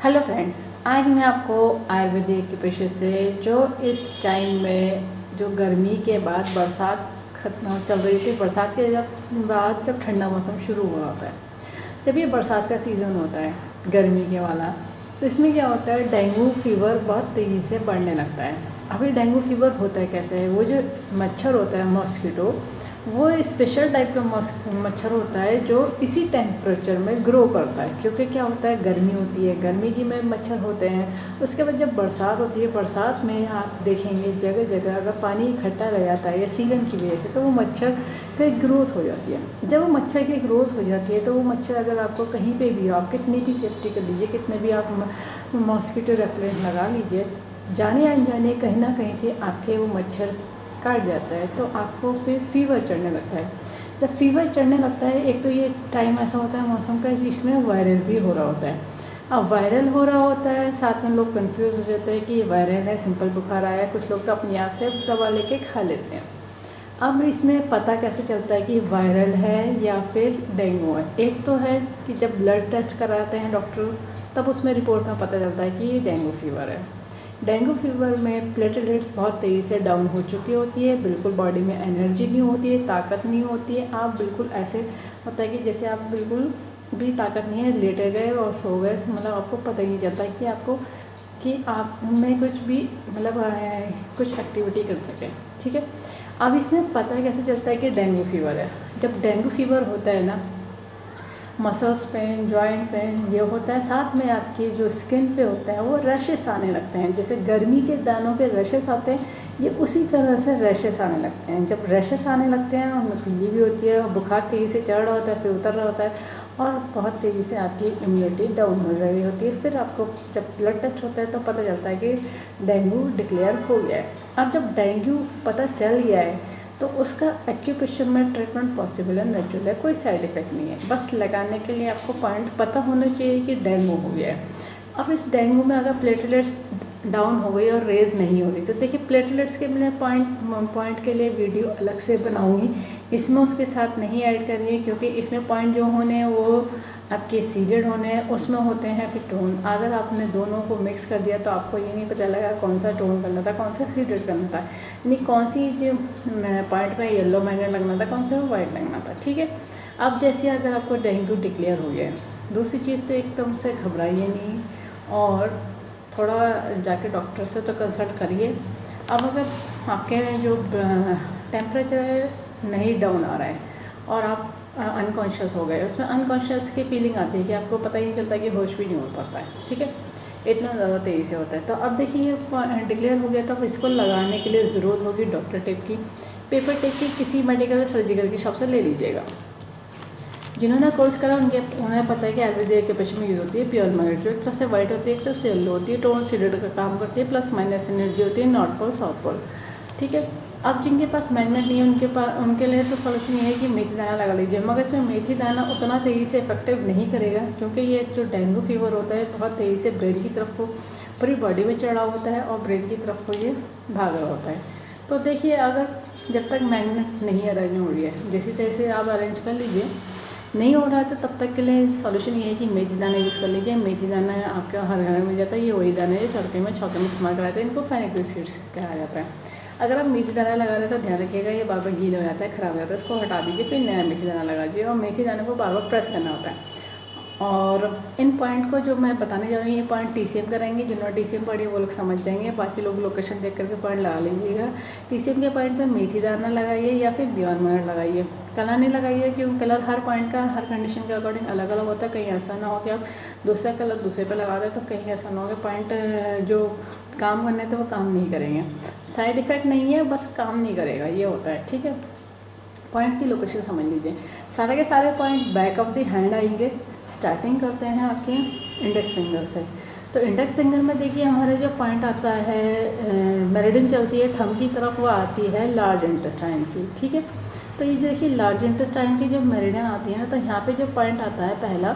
Hello friends, आज मैं आपको आयुर्वेदिक के पेशे से जो इस टाइम में जो गर्मी के बाद बरसात खत्म चल रही थी, बरसात के जब ठंडा मौसम शुरू हो रहा होता है, जब ये बरसात का सीज़न होता है गर्मी के वाला, तो इसमें क्या होता है, डेंगू फीवर बहुत तेज़ी से बढ़ने लगता है। अभी डेंगू फीवर होता है कैसे है, वो जो मच्छर होता है मॉस्किटो, वो स्पेशल टाइप का मच्छर होता है जो इसी टेम्परेचर में ग्रो करता है। क्योंकि क्या होता है, गर्मी होती है, गर्मी की में मच्छर होते हैं। उसके बाद जब बरसात होती है, बरसात में आप देखेंगे जगह जगह अगर पानी इकट्ठा रह जाता है या सीलन की वजह से, तो वो मच्छर की ग्रोथ हो जाती है। जब वो मच्छर की ग्रोथ हो जाती है तो वो मच्छर अगर आपको कहीं पर भी हो, आप कितनी भी सेफ्टी कर लीजिए, कितने भी आप मॉस्किटो रेपेलेंट लगा लीजिए, जाने अनजाने कहीं ना कहीं से आपके वो मच्छर काट जाता है, तो आपको फिर फीवर चढ़ने लगता है। जब फीवर चढ़ने लगता है, एक तो ये टाइम ऐसा होता है मौसम का जिसमें वायरल भी हो रहा होता है। अब वायरल हो रहा होता है, साथ में लोग कंफ्यूज हो जाते हैं कि ये वायरल है, सिंपल बुखार आया है। कुछ लोग तो अपने आप से दवा लेके खा लेते हैं। अब इसमें पता कैसे चलता है कि वायरल है या फिर डेंगू है? एक तो है कि जब ब्लड टेस्ट कराते हैं डॉक्टर, तब उसमें रिपोर्ट में पता चलता है कि ये डेंगू फीवर है। डेंगू फीवर में प्लेटलेट्स बहुत तेज़ी से डाउन हो चुकी होती है, बिल्कुल बॉडी में एनर्जी नहीं होती है, ताकत नहीं होती है। आप बिल्कुल ऐसे होता है कि जैसे आप बिल्कुल भी ताकत नहीं है, लेटे गए और सो गए, मतलब आपको पता ही नहीं चलता कि आप में कुछ भी कुछ एक्टिविटी कर सकें। ठीक है, अब इसमें पता कैसे चलता है कि डेंगू फीवर है? जब डेंगू फीवर होता है ना, मसल्स पेन, जॉइंट पेन ये होता है, साथ में आपकी जो स्किन पे होता है वो रैशेस आने लगते हैं। जैसे गर्मी के दानों के रैशेस आते हैं, ये उसी तरह से रैशेस आने लगते हैं। जब रैशेस आने लगते हैं, उनमें खुजली भी होती है और बुखार तेज़ी से चढ़ रहा होता है, फिर उतर रहा होता है, और बहुत तेज़ी से आपकी इम्यूनिटी डाउन हो रही होती है। फिर आपको जब ब्लड टेस्ट होता है तो पता चलता है कि डेंगू डिक्लेयर हो गया है। अब जब डेंगू पता चल गया है तो उसका एक्यूप्रेशर में ट्रीटमेंट पॉसिबल है, नेचुरल है, कोई साइड इफ़ेक्ट नहीं है। बस लगाने के लिए आपको पॉइंट पता होना चाहिए कि डेंगू हो गया है। अब इस डेंगू में अगर प्लेटलेट्स डाउन हो गई और रेज नहीं हो रही, तो देखिए प्लेटलेट्स के मैं पॉइंट के लिए वीडियो अलग से बनाऊंगी, इसमें उसके साथ नहीं ऐड करिए, क्योंकि इसमें पॉइंट जो होने हैं वो आपके सीडेड होने हैं, उसमें होते हैं फिर टोन। अगर आपने दोनों को मिक्स कर दिया तो आपको ये नहीं पता लगा कौन सा टोन करना था, कौन सा सीडेड करना था, यानी कौन सी जो पॉइंट में येलो मैग्नेट लगना था, कौन सा वाइट लगना था। ठीक है, अब जैसे अगर आपको डेंगू डिक्लेयर हो गया है, दूसरी चीज़ तो एकदम से घबराइए नहीं और थोड़ा जाके डॉक्टर से तो कंसल्ट करिए। अब अगर आपके जो टेम्परेचर नहीं डाउन आ रहा है और आप अनकॉन्शियस हो गए, उसमें अनकॉन्शियस की फीलिंग आती है कि आपको पता ही नहीं चलता कि होश भी नहीं हो पाता है। ठीक है, इतना ज़्यादा तेज़ी से होता है। तो अब देखिए ये डिक्लेयर हो गया, तो अब इसको लगाने के लिए ज़रूरत होगी डॉक्टर टेप की, पेपर टेप की, किसी मेडिकल सर्जिकल की शॉप से ले लीजिएगा। जिन्होंने कोर्स करा उन्हें पता है कि आयुर्वेदिक के पेशे में यूज़ होती है प्योर मैग्नेट, जो एक तरह से वाइट होती है, एक तरह से येलो होती है, टोन सीडेड का काम करती है, प्लस माइनस एनर्जी होती है, नॉर्थ पोल साउथ पोल। ठीक है, अब जिनके पास मैग्नेट नहीं है उनके लिए तो सोल्यूशन ये है कि मेथी दाना लगा लीजिए, मगर इसमें मेथी दाना उतना तेज़ी से इफेक्टिव नहीं करेगा, क्योंकि ये जो डेंगू फीवर होता है बहुत तेज़ी से ब्रेन की तरफ को पूरी बॉडी में चढ़ा होता है और ब्रेन की तरफ को ये भाग रहा होता है। तो देखिए, अगर जब तक मैग्नेट नहीं अरेंज हो रही है, जैसे तैसे आप अरेंज कर लीजिए, नहीं हो रहा है तो तब तक के लिए सॉल्यूशन ये है कि मेथी दाना यूज़ कर लीजिए। मेथी दाना आपके हर घर में मिल जाता है, ये वही दाना है जो तड़के में छौके में इस्तेमाल कराते हैं, इनको फेनिग्रीक सीड्स कहा जाता है। अगर आप मेथी दाना लगा रहे तो ध्यान रखिएगा ये बार बार गीला हो जाता है, ख़राब हो जाता है, इसको हटा दीजिए, फिर नया मेथी दाना लगा दीजिए। और मेथी दाने को बार बार प्रेस करना होता है। और इन पॉइंट को जो मैं बताने जा रही हूँ, ये पॉइंट टीसीएम करेंगे, जिन्होंने टीसीएम पढ़ी वो लोग समझ जाएंगे, बाकी लोग लोकेशन देख करके पॉइंट लगा लीजिएगा। टीसीएम के पॉइंट पे मेथी दाना लगाइए या फिर बियॉन्ड मैग्नेट लगाइए, कलर नहीं लगाइए, क्योंकि कलर हर पॉइंट का हर कंडीशन के अकॉर्डिंग अलग अलग होता है। कहीं ऐसा ना हो कि आप दूसरा कलर दूसरे पे लगा दें, तो कहीं ऐसा ना हो कि पॉइंट जो काम करने थे वो काम नहीं करेंगे। साइड इफ़ेक्ट नहीं है, बस काम नहीं करेगा, ये होता है। ठीक है, पॉइंट की लोकेशन समझ लीजिए। सारे के सारे point back of the hand आएंगे। स्टार्टिंग करते हैं आपके इंडेक्स फिंगर से। तो इंडेक्स फिंगर में देखिए हमारे जो पॉइंट आता है, मेरिडियन चलती है थंब की तरफ, वो आती है लार्ज इंटेस्टाइन की। ठीक है, तो ये देखिए लार्ज इंटेस्टाइन की जब मेरिडियन आती है ना, तो यहाँ पे जो पॉइंट आता है पहला,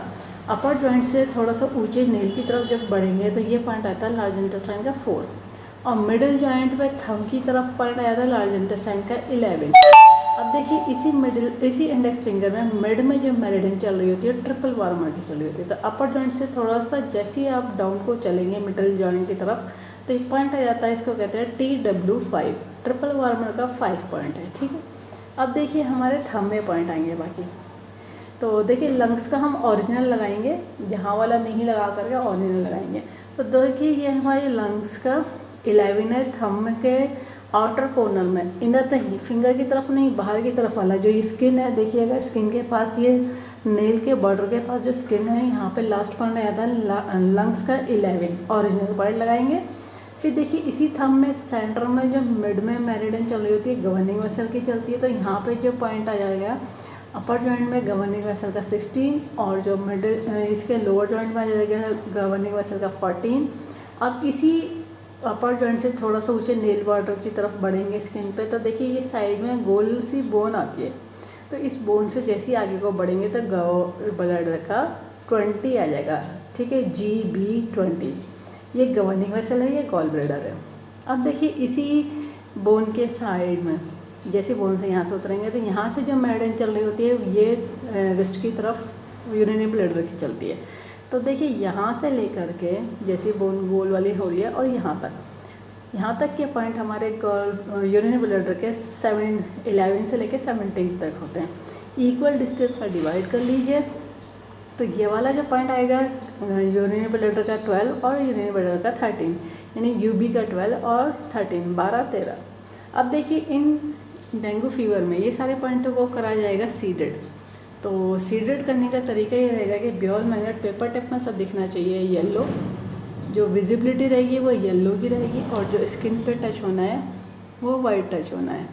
अपर जॉइंट से थोड़ा सा ऊंचे नील की तरफ जब बढ़ेंगे तो ये पॉइंट आता है लार्ज इंटेस्टाइन का 4, और मिडिल जॉइंट पे थंब की तरफ पॉइंट आया था लार्ज इंटेस्टाइन का 11। अब देखिए इसी इंडेक्स फिंगर में मिड में जो मेरिडियन चल रही होती है ट्रिपल वार्मर की चल रही होती है। तो अपर जॉइंट से थोड़ा सा जैसे ही आप डाउन को चलेंगे मिडल जॉइंट की तरफ तो एक पॉइंट आ जाता है, इसको कहते हैं TW5, ट्रिपल वार्मर का 5 पॉइंट है। ठीक है, अब देखिए हमारे थंब में पॉइंट आएंगे बाकी। तो देखिए लंग्स का हम ओरिजिनल लगाएंगे, यहाँ वाला नहीं लगा करके ओरिजिनल लगाएंगे। तो देखिए ये हमारे लंग्स का 11 है, थंब के आउटर कॉर्नर में, इनर नहीं, फिंगर की तरफ नहीं, बाहर की तरफ वाला जो स्किन है, देखिएगा स्किन के पास, ये नेल के बॉर्डर के पास जो स्किन है, यहाँ पे लास्ट पॉइंट आया था लंग्स का 11 ओरिजिनल पॉइंट लगाएंगे। फिर देखिए इसी थंब में सेंटर में जो मिड में मेरिडियन चल रही होती है गवर्निंग वेसल की चलती है, तो यहाँ पे जो पॉइंट आ जाएगा अपर जॉइंट में गवर्निंग वेसल का 16 और जो मिडिल इसके लोअर जॉइंट में आ जाएगा गवर्निंग वेसल का 14। अब इसी अपर जॉइंट से थोड़ा सा ऊंचे नेल बॉर्डर की तरफ बढ़ेंगे स्किन पे, तो देखिए ये साइड में गोल सी बोन आती है, तो इस बोन से जैसे ही आगे को बढ़ेंगे तो गॉल ब्लैडर का 20 आ जाएगा। ठीक है, GB20, ये गवर्निंग वेसल है, ये गॉल ब्लैडर है। अब देखिए इसी बोन के साइड में जैसे बोन से यहाँ से उतरेंगे तो यहाँ से जो मेरिडियन चल रही होती है ये रिस्ट की तरफ यूरिनरी ब्लैडर की चलती है। तो देखिए यहाँ से लेकर के जैसे बोन गोल वाली हो रही है और यहाँ तक के पॉइंट हमारे यूरिनरी ब्लैडर के 11 से लेकर 17 तक होते हैं। इक्वल डिस्टेंस पर डिवाइड कर लीजिए, तो ये वाला जो पॉइंट आएगा यूरिनरी ब्लैडर का 12 और यूरिनरी ब्लैडर का 13, यानी UB का 12 और 13, 12, 13। अब देखिए इन डेंगू फीवर में ये सारे पॉइंटों को करा जाएगा सीडेड। तो सीडेड करने का तरीका ये रहेगा कि ब्योल मैग्नेट पेपर टिप में सब दिखना चाहिए येलो, जो विजिबिलिटी रहेगी वो येलो की रहेगी और जो स्किन पे टच होना है वो वाइट टच होना है।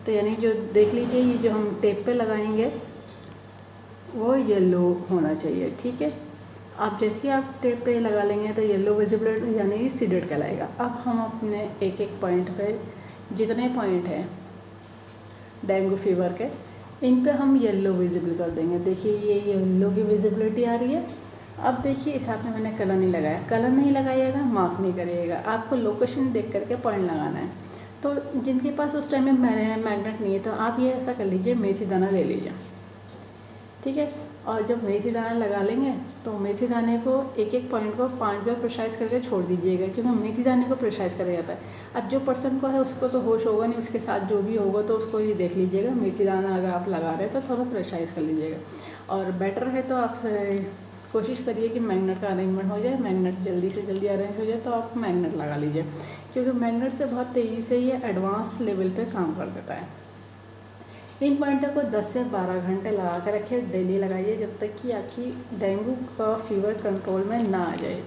तो यानी जो देख लीजिए ये जो हम टेप पे लगाएंगे वो येलो होना चाहिए। ठीक है, आप जैसे ही आप टेप पे लगा लेंगे तो येलो विजिबिलिटी यानी सीडेड कहलाएगा। अब हम अपने एक एक पॉइंट पे जितने पॉइंट हैं डेंगू फीवर के, इन पे हम येलो विजिबल कर देंगे। देखिए ये येलो की विजिबिलिटी आ रही है। अब देखिए इस हाथ में मैंने कलर नहीं लगाया, कलर नहीं लगाइएगा, मार्क नहीं करिएगा, आपको लोकेशन देख करके पॉइंट लगाना है। तो जिनके पास उस टाइम में मैग्नेट नहीं है तो आप ये ऐसा कर लीजिए, मेथी दाना ले लीजिए। ठीक है, और जब मेथी दाना लगा लेंगे तो मेथी दाने को एक एक पॉइंट को 5 बार प्रेसाइज करके छोड़ दीजिएगा, क्योंकि मेथी दाने को प्रेसाइज करा जाता है। अब जो पर्सन को है उसको तो होश होगा नहीं, उसके साथ जो भी होगा तो उसको ये देख लीजिएगा। मेथी दाना अगर आप लगा रहे हैं तो थोड़ा प्रेसाइज कर लीजिएगा, और बेटर है तो आप कोशिश करिए कि मैग्नेट का अरेंजमेंट हो जाए। मैग्नेट जल्दी से जल्दी अरेंज हो जाए तो आप मैग्नेट लगा लीजिए, क्योंकि मैग्नेट से बहुत तेज़ी से ये एडवांस लेवल पे काम कर देता है। इन पॉइंटों को 10 से 12 घंटे लगा कर रखिए, डेली लगाइए जब तक कि आपकी डेंगू का फीवर कंट्रोल में ना आ जाए।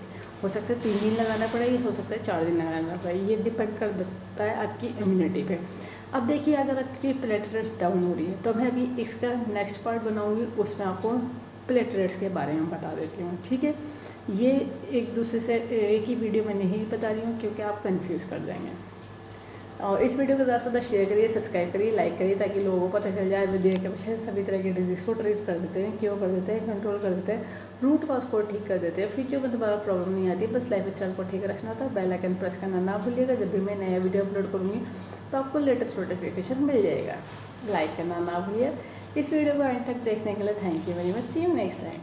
हो सकता है 3 दिन लगाना पड़े, हो सकता है 4 दिन लगाना पड़े, ये डिपेंड कर देता है आपकी इम्यूनिटी पे। अब देखिए अगर आपकी प्लेटलेट्स डाउन हो रही है तो मैं अभी इसका नेक्स्ट पार्ट बनाऊँगी, उसमें आपको प्लेटलेट्स के बारे में बता देती हूँ। ठीक है, ये एक दूसरे से एक ही वीडियो में नहीं बता रही हूँ क्योंकि आप कंफ्यूज कर जाएंगे। और इस वीडियो को ज़्यादा से ज़्यादा शेयर करिए, सब्सक्राइब करिए, लाइक करिए, ताकि लोगों को पता चल जाए आयुर्वेद के पीछे सभी तरह के डिजीज़ को ट्रीट कर देते हैं, क्योर कर देते हैं, कंट्रोल कर देते हैं, रूट कॉज को ठीक कर देते हैं, फ्यूचर में दोबारा प्रॉब्लम नहीं आती। बस लाइफ स्टाइल को ठीक रखना होता है। बेल आइकन प्रेस करना ना भूलिएगा, जब भी मैं नया वीडियो अपलोड करूँगी तो आपको लेटेस्ट नोटिफिकेशन मिल जाएगा। लाइक करना ना भूलिए। इस वीडियो को एंड तक देखने के लिए thank you very much. See you next time.